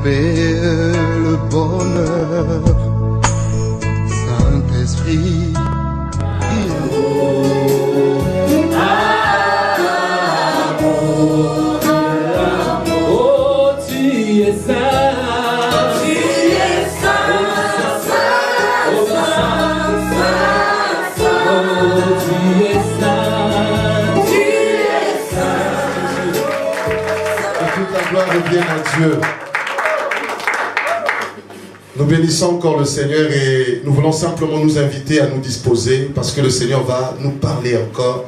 paix, le bonheur, Saint-Esprit. Oh, tu es saint, tu es saint, saint, saint, saint, oh, tu es saint, tu es saint. Que toute la gloire revienne à Dieu. Nous bénissons encore le Seigneur et nous voulons simplement nous inviter à nous disposer parce que le Seigneur va nous parler encore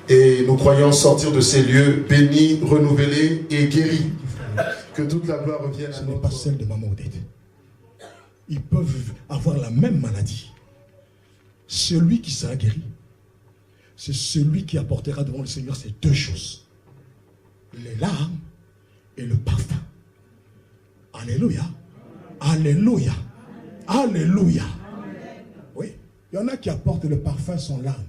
et nous croyons sortir de ces lieux bénis, renouvelés et guéris. Que toute la gloire revienne à Ce n'est pas celle de Maman Odette. Ils peuvent avoir la même maladie. Celui qui sera guéri, c'est celui qui apportera devant le Seigneur ces deux choses. Les larmes et le parfum. Alléluia. Alléluia. Alléluia. Oui. Il y en a qui apportent le parfum sans larmes.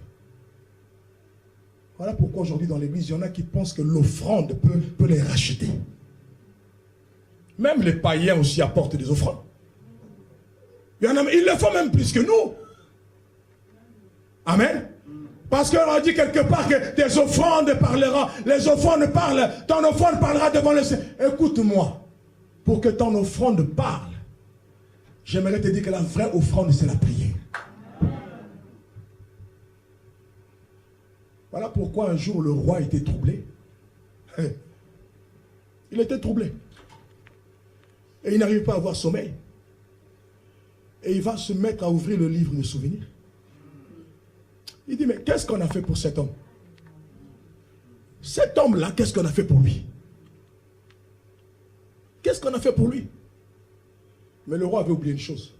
Voilà pourquoi aujourd'hui dans l'église, il y en a qui pensent que l'offrande peut les racheter. Même les païens aussi apportent des offrandes. Il y en a, ils le font même plus que nous. Amen. Parce qu'on a dit quelque part que tes offrandes parleront. Les offrandes parlent. Ton offrande parlera devant le Seigneur. Écoute-moi. Pour que ton offrande parle, j'aimerais te dire que la vraie offrande, c'est la prière. Voilà pourquoi un jour le roi était troublé. Il était troublé. Et il n'arrive pas à avoir sommeil. Et il va se mettre à ouvrir le livre de souvenirs. Il dit, mais qu'est-ce qu'on a fait pour cet homme? Cet homme-là, qu'est-ce qu'on a fait pour lui? Qu'est-ce qu'on a fait pour lui? Mais le roi avait oublié une chose.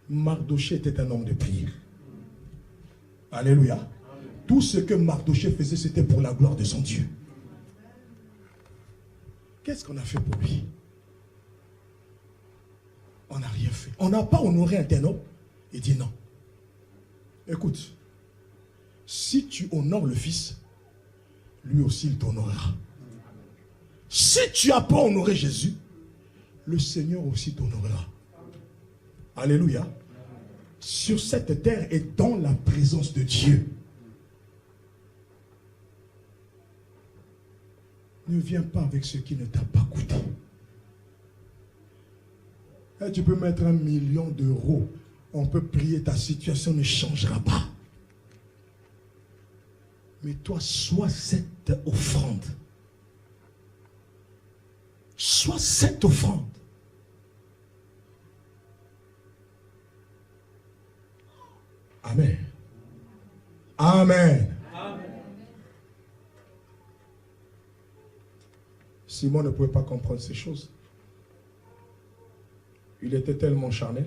Mardoché était un homme de prière. Alléluia. Tout ce que Mardoché faisait, c'était pour la gloire de son Dieu. Qu'est-ce qu'on a fait pour lui? On n'a rien fait. On n'a pas honoré un tel homme. Il dit non. Écoute, si tu honores le Fils, lui aussi il t'honorera. Si tu n'as pas honoré Jésus, le Seigneur aussi t'honorera. Alléluia. Sur cette terre et dans la présence de Dieu. Ne viens pas avec ce qui ne t'a pas coûté. Et tu peux mettre 1 million d'euros. On peut prier, ta situation ne changera pas. Mais toi, sois cette offrande. Sois cette offrande. Amen. Amen. Amen. Simon ne pouvait pas comprendre ces choses. Il était tellement charnel.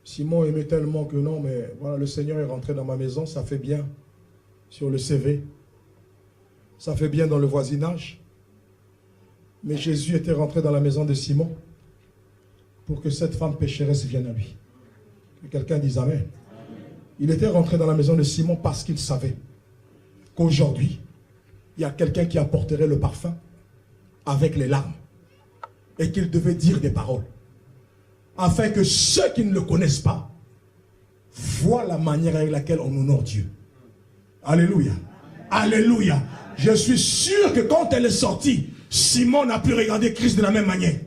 Simon aimait tellement que non, mais voilà, le Seigneur est rentré dans ma maison, ça fait bien sur le CV. Ça fait bien dans le voisinage. Mais Jésus était rentré dans la maison de Simon pour que cette femme pécheresse vienne à lui. Que quelqu'un dise Amen. Il était rentré dans la maison de Simon parce qu'il savait qu'aujourd'hui, il y a quelqu'un qui apporterait le parfum avec les larmes et qu'il devait dire des paroles afin que ceux qui ne le connaissent pas voient la manière avec laquelle on honore Dieu. Alléluia. Alléluia. Je suis sûr que quand elle est sortie, Simon n'a pu regarder Christ de la même manière.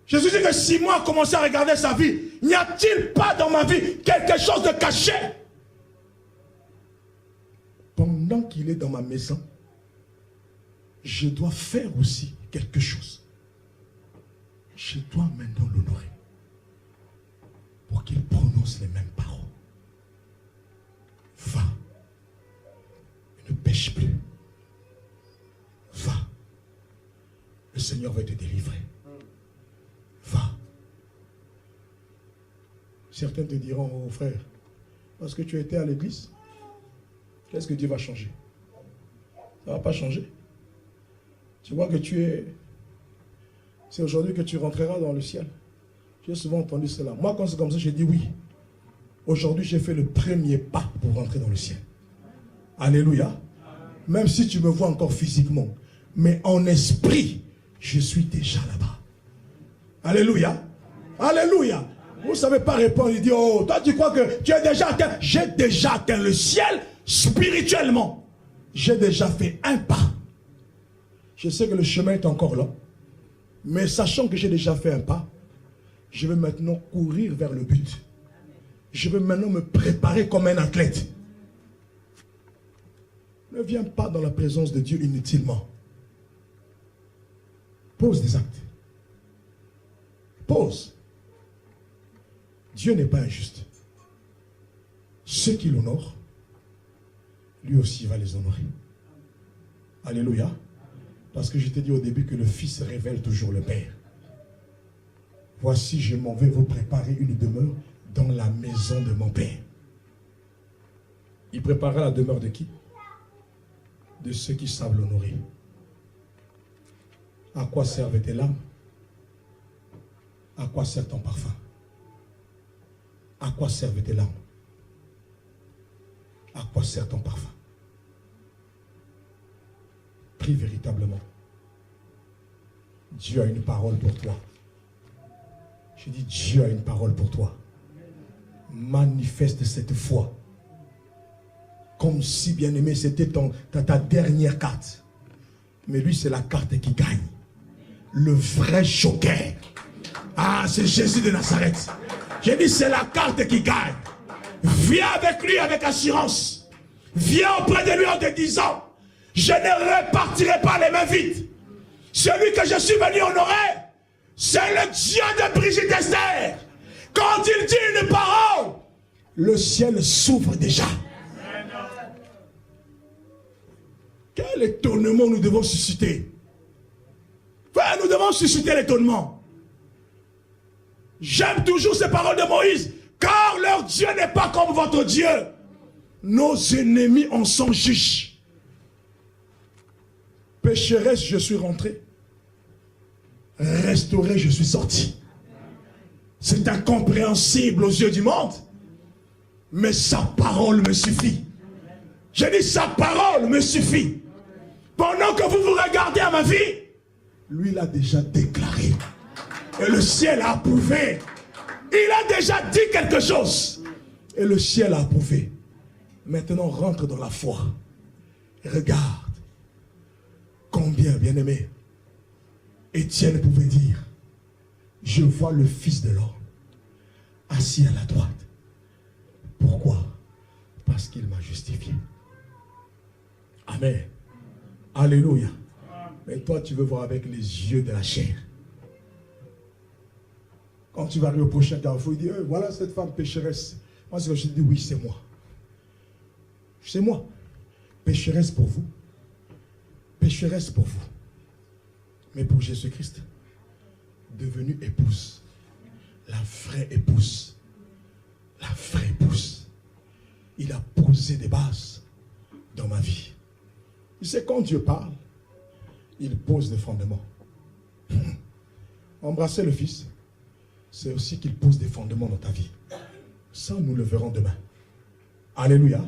Je suis sûr que Simon a commencé à regarder sa vie. N'y a-t-il pas dans ma vie quelque chose de caché? Pendant qu'il est dans ma maison, je dois faire aussi quelque chose. Je dois maintenant l'honorer pour qu'il prononce les mêmes paroles. Va. Ne pêche plus. Va. Le Seigneur va te délivrer. Va. Certains te diront, oh frère, parce que tu étais à l'église, qu'est-ce que Dieu va changer? Ça ne va pas changer. Tu vois que tu es... C'est aujourd'hui que tu rentreras dans le ciel. J'ai souvent entendu cela. Moi, quand c'est comme ça, j'ai dit oui. Aujourd'hui, j'ai fait le premier pas pour rentrer dans le ciel. Alléluia. Même si tu me vois encore physiquement. Mais en esprit, je suis déjà là-bas. Alléluia. Alléluia. Vous ne savez pas répondre. Il dit, oh, toi tu crois que tu es déjà atteint. J'ai déjà atteint le ciel spirituellement. J'ai déjà fait un pas. Je sais que le chemin est encore là. Mais sachant que j'ai déjà fait un pas, je vais maintenant courir vers le but. Je vais maintenant me préparer comme un athlète. Ne viens pas dans la présence de Dieu inutilement. Pose des actes. Pose. Dieu n'est pas injuste. Ceux qui l'honorent, lui aussi va les honorer. Alléluia. Parce que je t'ai dit au début que le Fils révèle toujours le Père. Voici, je m'en vais vous préparer une demeure dans la maison de mon Père. Il préparera la demeure de qui? De ceux qui savent l'honorer. À quoi servent tes larmes? À quoi sert ton parfum? À quoi servent tes larmes? À quoi sert ton parfum? Prie véritablement. Dieu a une parole pour toi. Je dis, Dieu a une parole pour toi. Manifeste cette foi. Comme si, bien-aimé, c'était ta dernière carte. Mais lui, c'est la carte qui gagne. Le vrai joker. Ah, c'est Jésus de Nazareth. J'ai dit, c'est la carte qui gagne. Viens avec lui avec assurance. Viens auprès de lui en te disant, je ne repartirai pas les mains vides. Celui que je suis venu honorer, c'est le Dieu de Brigitte Esther. Quand il dit une parole, le ciel s'ouvre déjà. Quel étonnement nous devons susciter? Enfin, nous devons susciter l'étonnement. J'aime toujours ces paroles de Moïse, car leur Dieu n'est pas comme votre Dieu. Nos ennemis en sont juges. Pécheresse, je suis rentré. Restauré, je suis sorti. C'est incompréhensible aux yeux du monde. Mais sa parole me suffit. J'ai dit, sa parole me suffit. Pendant que vous vous regardez à ma vie, lui l'a déjà déclaré. Et le ciel a approuvé. Il a déjà dit quelque chose. Et le ciel a approuvé. Maintenant, rentre dans la foi. Regarde. Combien, bien-aimé, Étienne pouvait dire, je vois le Fils de l'homme assis à la droite. Pourquoi? Parce qu'il m'a justifié. Amen. Alléluia. Mais toi, tu veux voir avec les yeux de la chair. Quand tu vas arriver au prochain carrefour, il dit, voilà cette femme pécheresse. Moi, je dis, oui, c'est moi. C'est moi. Pécheresse pour vous. Pécheresse pour vous. Mais pour Jésus-Christ, devenue épouse. La vraie épouse. La vraie épouse. Il a posé des bases dans ma vie. Tu sais, quand Dieu parle, il pose des fondements. Embrasser le Fils, c'est aussi qu'il pose des fondements dans ta vie. Ça, nous le verrons demain. Alléluia.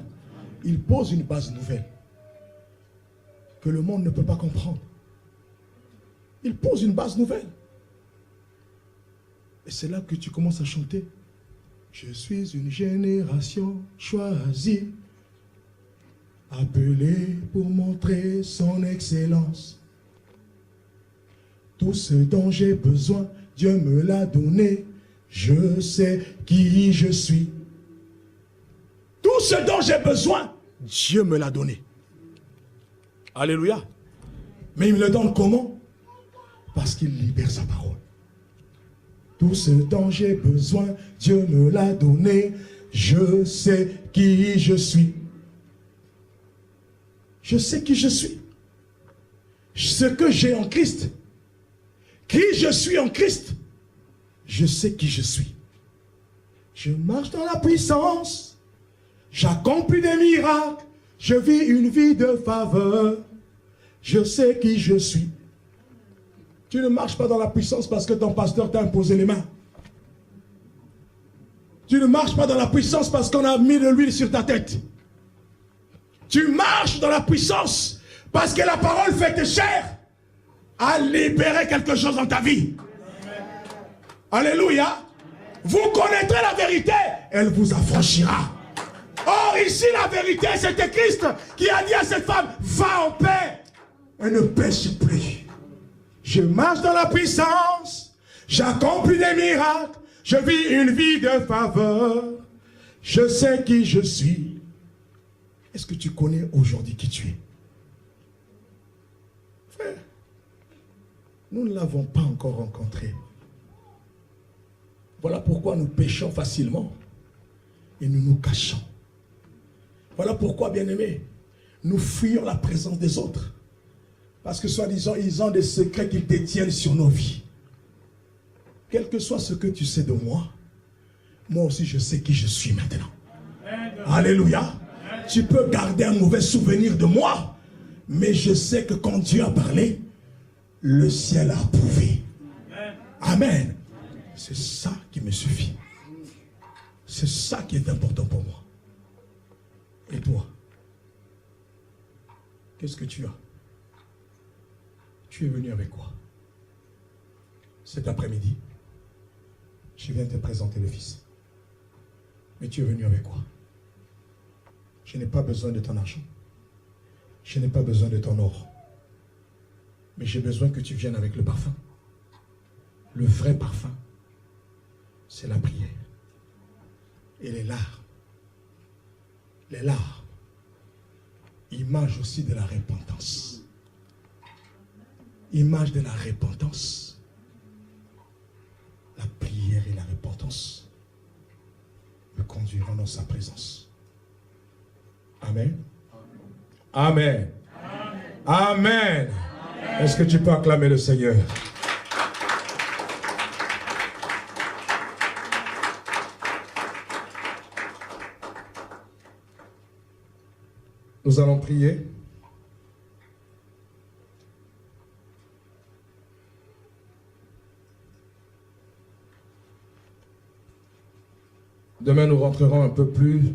Il pose une base nouvelle que le monde ne peut pas comprendre. Il pose une base nouvelle. Et c'est là que tu commences à chanter. Je suis une génération choisie, appelée pour montrer son excellence. Tout ce dont j'ai besoin, Dieu me l'a donné. Je sais qui je suis. Tout ce dont j'ai besoin, Dieu me l'a donné. Alléluia. Mais il me le donne comment? Parce qu'il libère sa parole. Tout ce dont j'ai besoin, Dieu me l'a donné. Je sais qui je suis. Je sais qui je suis. Ce que j'ai en Christ. Qui je suis en Christ. Je sais qui je suis. Je marche dans la puissance. J'accomplis des miracles. Je vis une vie de faveur. Je sais qui je suis. Tu ne marches pas dans la puissance parce que ton pasteur t'a imposé les mains. Tu ne marches pas dans la puissance parce qu'on a mis de l'huile sur ta tête. Tu marches dans la puissance Parce que la parole faite chair a libéré quelque chose dans ta vie. Alléluia. Vous connaîtrez la vérité, elle vous affranchira. Or ici la vérité, c'était Christ qui a dit à cette femme, va en paix et ne pêche plus. Je marche dans la puissance, j'accomplis des miracles, je vis une vie de faveur, je sais qui je suis. Est-ce que tu connais aujourd'hui qui tu es? Frère, nous ne l'avons pas encore rencontré. Voilà pourquoi nous péchons facilement et nous nous cachons. Voilà pourquoi, bien-aimés, nous fuyons la présence des autres. Parce que soi-disant, ils ont des secrets qu'ils détiennent sur nos vies. Quel que soit ce que tu sais de moi, moi aussi je sais qui je suis maintenant. Alléluia. Tu peux garder un mauvais souvenir de moi, mais je sais que quand Dieu a parlé, le ciel a approuvé. Amen. C'est ça qui me suffit. C'est ça qui est important pour moi. Et toi, qu'est-ce que tu as? Tu es venu avec quoi? Cet après-midi, je viens te présenter le Fils. Mais tu es venu avec quoi? Je n'ai pas besoin de ton argent. Je n'ai pas besoin de ton or. Mais j'ai besoin que tu viennes avec le parfum. Le vrai parfum, c'est la prière. Et les larmes. Les larmes, image aussi de la repentance. Image de la repentance. La prière et la repentance me conduiront dans sa présence. Amen. Amen. Amen. Amen. Est-ce que tu peux acclamer le Seigneur? Nous allons prier. Demain, nous rentrerons un peu plus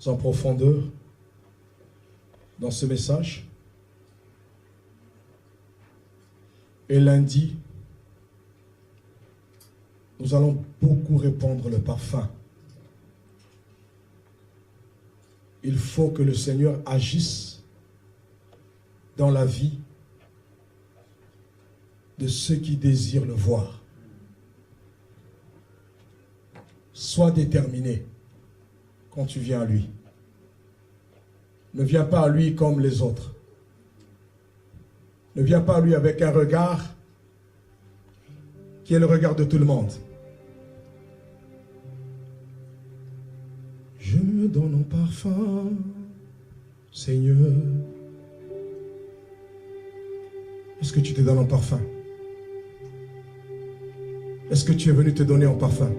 en profondeur dans ce message. Et lundi, nous allons beaucoup répandre le parfum. Il faut que le Seigneur agisse dans la vie de ceux qui désirent le voir. Sois déterminé quand tu viens à lui. Ne viens pas à lui comme les autres. Ne viens pas à lui avec un regard qui est le regard de tout le monde. Je me donne en parfum, Seigneur. Est-ce que tu te donnes en parfum? Est-ce que tu es venu te donner en parfum?